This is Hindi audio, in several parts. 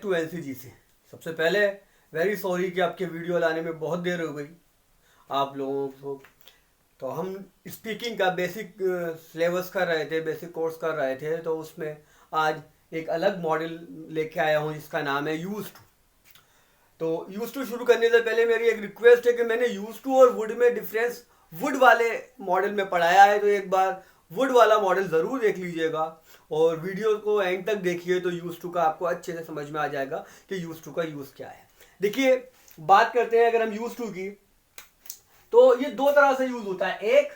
टू एनसीजीसी। सबसे पहले वेरी सॉरी कि आपके वीडियो लाने में बहुत देर हो गई आप लोगों को। तो हम स्पीकिंग का बेसिक सिलेबस कर रहे थे, बेसिक कोर्स कर रहे थे, तो उसमें आज एक अलग मॉडल लेके आया हूँ जिसका नाम है यूज टू। तो यूज टू शुरू करने से पहले मेरी एक रिक्वेस्ट है कि मैंने यूज टू और वुड में डिफरेंस वुड वाले मॉडल में पढ़ाया है, तो एक बार वुड वाला मॉडल ज़रूर देख लीजिएगा और वीडियो को एंड तक देखिए तो यूज टू का आपको अच्छे से समझ में आ जाएगा कि यूज टू का यूज़ क्या है। देखिए, बात करते हैं अगर हम यूज टू की, तो ये दो तरह से यूज होता है। एक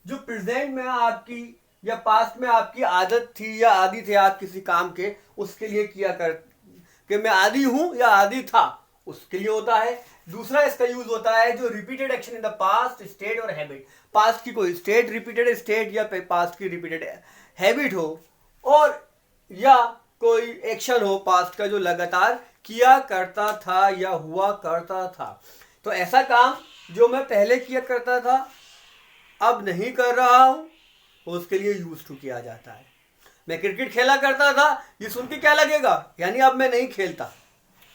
जो प्रेजेंट में आपकी या पास्ट में आपकी आदत थी या आदी थे आप किसी काम के, उसके लिए किया कर कि मैं आदी हूं या आदी था, उसके लिए होता है। दूसरा इसका यूज होता है जो repeated action in the past, state और हैबिट। पास्ट की कोई स्टेट, रिपीटेड स्टेट या पास्ट की रिपीटेड हैबिट हो, और या कोई एक्शन हो पास्ट का जो लगातार किया करता था या हुआ करता था। तो ऐसा काम जो मैं पहले किया करता था अब नहीं कर रहा हूं, उसके लिए यूज टू किया जाता है। मैं क्रिकेट खेला करता था, ये सुन के क्या लगेगा, यानी अब मैं नहीं खेलता,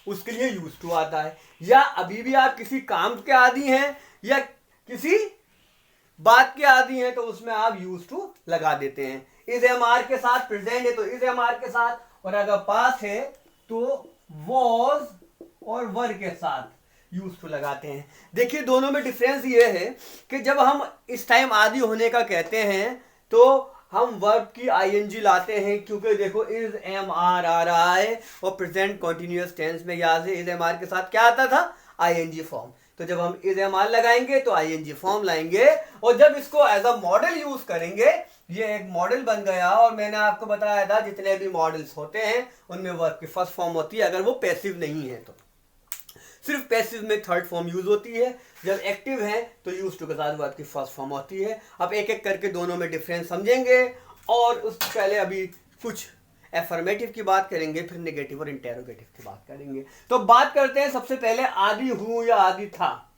उसके लिए यूज टू आता है। या अभी भी आप किसी काम के आदी हैं या किसी बात के आदी हैं, तो उसमें आप यूज टू लगा देते हैं। इज एम आर के साथ प्रेजेंट है तो इज एम आर के साथ, और अगर पास्ट है तो वॉज और वर के साथ यूज टू लगाते हैं। देखिए, दोनों में डिफरेंस ये है कि जब हम इस टाइम आदी होने का कहते हैं तो हम वर्ब की आईएनजी लाते हैं, क्योंकि देखो इज एम आर आ रहा है और प्रेजेंट कॉन्टिन्यूअस टेंस में यहाँ से इज एम आर के साथ क्या आता था, आईएनजी फॉर्म। तो जब हम इज एम आर लगाएंगे तो आईएनजी फॉर्म लाएंगे, और जब इसको एज अ मॉडल यूज करेंगे, ये एक मॉडल बन गया। और मैंने आपको बताया था जितने भी मॉडल्स होते हैं उनमें वर्ब की फर्स्ट फॉर्म होती है अगर वो पैसिव नहीं है तो। सिर्फ पैसिव में थर्ड फॉर्म यूज होती है, जब एक्टिव है तो यूज टू के साथ वर्ब की फर्स्ट फॉर्म होती है। अब एक एक करके दोनों में डिफरेंस समझेंगे, और उससे पहले अभी कुछ एफर्मेटिव की बात करेंगे, फिर नेगेटिव और इंटेरोगेटिव की बात करेंगे। तो बात करते हैं सबसे पहले आदी हूं या आदी था।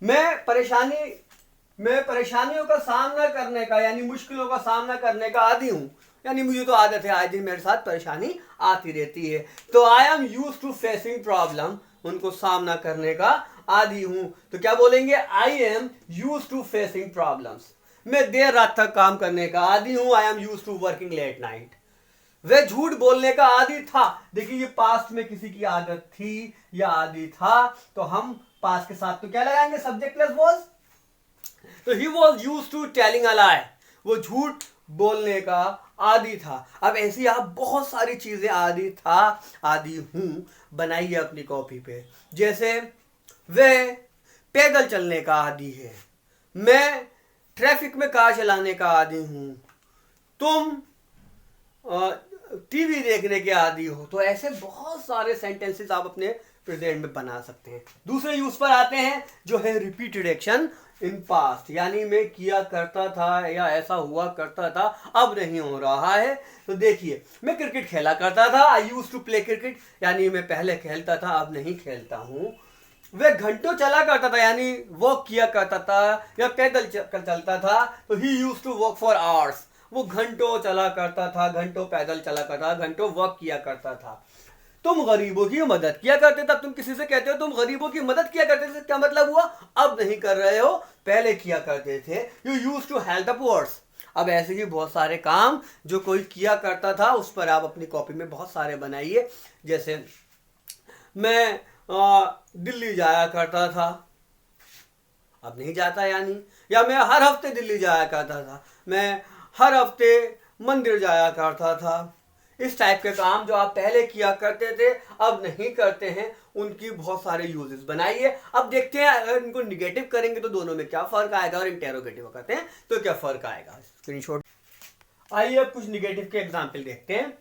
मैं परेशानियों का सामना करने का यानी मुश्किलों का सामना करने का आदी हूं, यानी मुझे तो आदत है, आए दिन मेरे साथ परेशानी आती रहती है। तो I am use to facing problem, उनको सामना करने का आदी हूं। तो क्या बोलेंगे, I am use to facing problems. मैं देर रात तक काम करने का आदी हूं, I am use to working late night. वह झूठ बोलने का आदी था। देखिए, ये पास्ट में किसी की आदत थी या आदी था, तो हम पास्ट के साथ तो क्या लगाएंगे, सब्जेक्ट प्लस वॉज। तो he was use to telling a lie, वो झूठ बोलने का आदी था। अब ऐसी आप बहुत सारी चीजें आदी था, आदी हूं बनाइए अपनी कॉपी पे। जैसे वह पैदल चलने का आदी है, मैं ट्रैफिक में कार चलाने का आदी हूं, तुम टीवी देखने के आदी हो। तो ऐसे बहुत सारे सेंटेंसेस आप अपने प्रेजेंट में बना सकते हैं। दूसरे यूज पर आते हैं जो है रिपीटेड एक्शन इन पास्ट, यानी मैं किया करता था या ऐसा हुआ करता था अब नहीं हो रहा है। तो देखिए, मैं क्रिकेट खेला करता था, आई यूज टू प्ले क्रिकेट, यानी मैं पहले खेलता था अब नहीं खेलता हूं। वह घंटों चला करता था, यानी वॉक किया करता था या पैदल चलता था, तो he use to walk for hours, वो घंटों चला करता था, घंटों पैदल चला करता था, घंटों वॉक किया करता था। तुम गरीबों की मदद किया करते थे, तुम किसी से कहते हो तुम गरीबों की मदद किया करते थे, क्या मतलब हुआ, अब नहीं कर रहे हो, पहले किया करते थे। You use to help the poors. अब ऐसे ही बहुत सारे काम जो कोई किया करता था उस पर आप अपनी कॉपी में बहुत सारे बनाइए। जैसे मैं दिल्ली जाया करता था, अब नहीं जाता यानी, या मैं हर हफ्ते दिल्ली जाया करता था, मैं हर हफ्ते मंदिर जाया करता था। इस टाइप के काम जो आप पहले किया करते थे अब नहीं करते हैं, उनकी बहुत सारे यूजेस बनाइए। अब देखते हैं अगर इनको निगेटिव करेंगे तो दोनों में क्या फर्क आएगा, और इंटेरोगेटिव करते हैं तो क्या फर्क आएगा। स्क्रीनशॉट। आइए अब कुछ निगेटिव के एग्जाम्पल देखते हैं।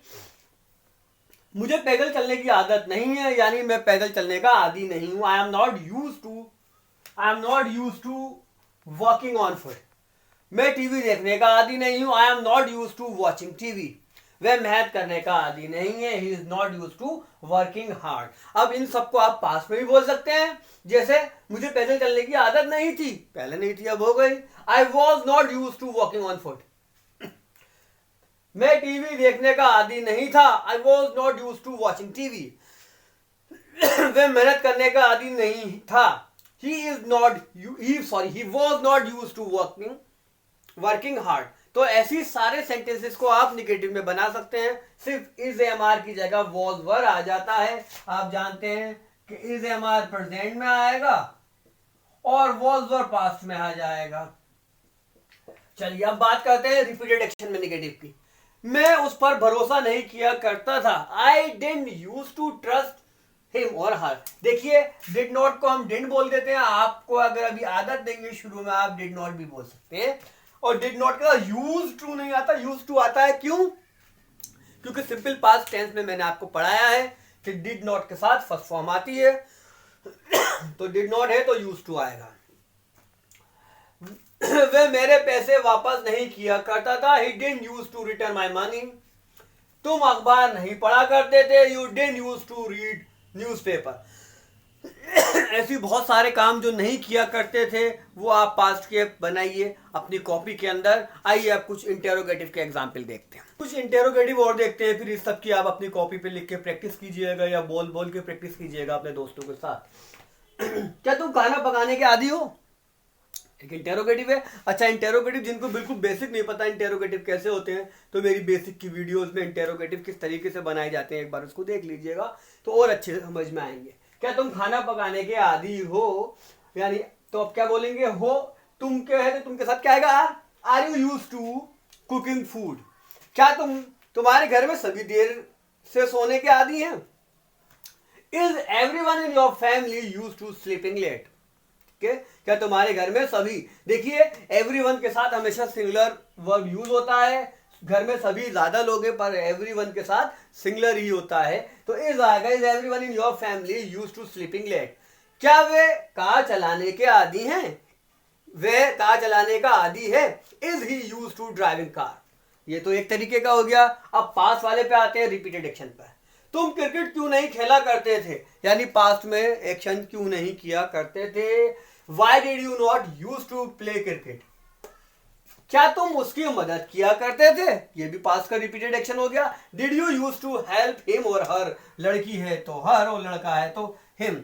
मुझे पैदल चलने की आदत नहीं है, यानी मैं पैदल चलने का आदी नहीं हूं। I am not use to walking on foot. मैं टीवी देखने का आदी नहीं हूं, I am not use to watching TV. वह मेहनत करने का आदी नहीं है, he is not use to working hard. अब इन सबको आप पास में भी बोल सकते हैं, जैसे मुझे पैदल चलने की आदत नहीं थी, पहले नहीं थी अब हो गई। I was not use to walking on foot. मैं टीवी देखने का आदी नहीं था, I was not use to watching TV. वे मेहनत करने का आदी नहीं था। he was not used to working hard। तो ऐसी सारे सेंटेंसेस को आप निगेटिव में बना सकते हैं। सिर्फ इज एम आर की जगह वॉज वर आ जाता है। आप जानते हैं कि इज एम आर प्रेजेंट में आएगा और वॉज वर पास्ट में आ जाएगा। चलिए अब बात करते हैं रिपीटेड एक्शन में निगेटिव की। मैं उस पर भरोसा नहीं किया करता था। I didn't use to trust him और हर। देखिए डिड नॉट को हम डिडंट बोल देते हैं। आपको अगर अभी आदत देंगे शुरू में आप डिड नॉट भी बोल सकते हैं। और डिड नॉट का यूज टू नहीं आता, यूज टू आता है। क्यों? क्योंकि सिंपल पास्ट टेंस में मैंने आपको पढ़ाया है कि डिड नॉट के साथ फर्स्ट फॉर्म आती है। तो डिड नॉट है तो यूज टू आएगा। वे मेरे पैसे वापस नहीं किया करता था। He didn't use to return my money. तुम अखबार नहीं पढ़ा करते थे। You didn't use to read newspaper. ऐसी बहुत सारे काम जो नहीं किया करते थे वो आप पास्ट के बनाइए अपनी कॉपी के अंदर। आइए आप कुछ इंटेरोगेटिव के एग्जाम्पल देखते हैं। कुछ इंटेरोगेटिव और देखते हैं, फिर इस सब की आप अपनी कॉपी पे लिख के प्रैक्टिस कीजिएगा या बोल बोल के प्रैक्टिस कीजिएगा अपने दोस्तों के साथ। क्या तुम खाना पकाने के आदी हो? एक इंटेरोगेटिव है। अच्छा, इंटेरोगेटिव जिनको बिल्कुल बेसिक नहीं पता इंटेरोगेटिव कैसे होते हैं, तो मेरी बेसिक की वीडियोस में इंटेरोगेटिव किस तरीके से बनाए जाते हैं एक बार उसको देख लीजिएगा तो और अच्छे से समझ में आएंगे। क्या तुम खाना पकाने के आदी हो, यानी तो अब क्या बोलेंगे हो। तुम क्या है तो तुम के साथ क्या आएगा? Are you use to cooking food. क्या तुम्हारे घर में सभी देर से सोने के आदी हैं? Is everyone in your family use to sleeping late. क्या तुम्हारे घर में सभी, देखिए एवरीवन के साथ हमेशा सिंगुलर वर्ब यूज होता है। घर में सभी ज्यादा लोग हैं पर एवरीवन के साथ सिंगुलर ही होता है। तो इज आएगा is everyone in your family use to sleeping late. क्या वे कार चलाने के आदी हैं? वे कार चलाने का आदी है। Is he use to driving car. ये तो एक तरीके का हो गया। अब पास्ट वाले पे आते हैं, रिपीटेड एक्शन पर। तुम क्रिकेट क्यों नहीं खेला करते थे, यानी पास्ट में एक्शन क्यों नहीं किया करते थे। Why did you not used to play cricket? क्या तुम उसकी मदद किया करते थे? ये भी पास्ट का रिपीटेड एक्शन हो गया। Did you used to help him or her? लड़की है तो हर और लड़का है तो him।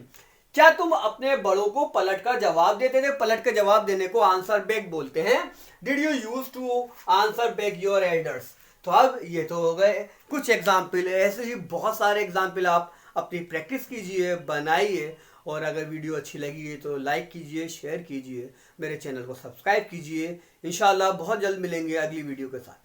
क्या तुम अपने बड़ों को पलट कर जवाब देते थे? पलट कर जवाब देने को आंसर बैक बोलते हैं। Did you used to answer back your elders? तो अब ये तो हो गए कुछ एग्जाम्पल। ऐसे ही बहुत सारे एग्जाम्पल आप अपनी प्रैक्टिस कीजिए, बनाइए। और अगर वीडियो अच्छी लगी है तो लाइक कीजिए, शेयर कीजिए, मेरे चैनल को सब्सक्राइब कीजिए। इंशाल्लाह बहुत जल्द मिलेंगे अगली वीडियो के साथ।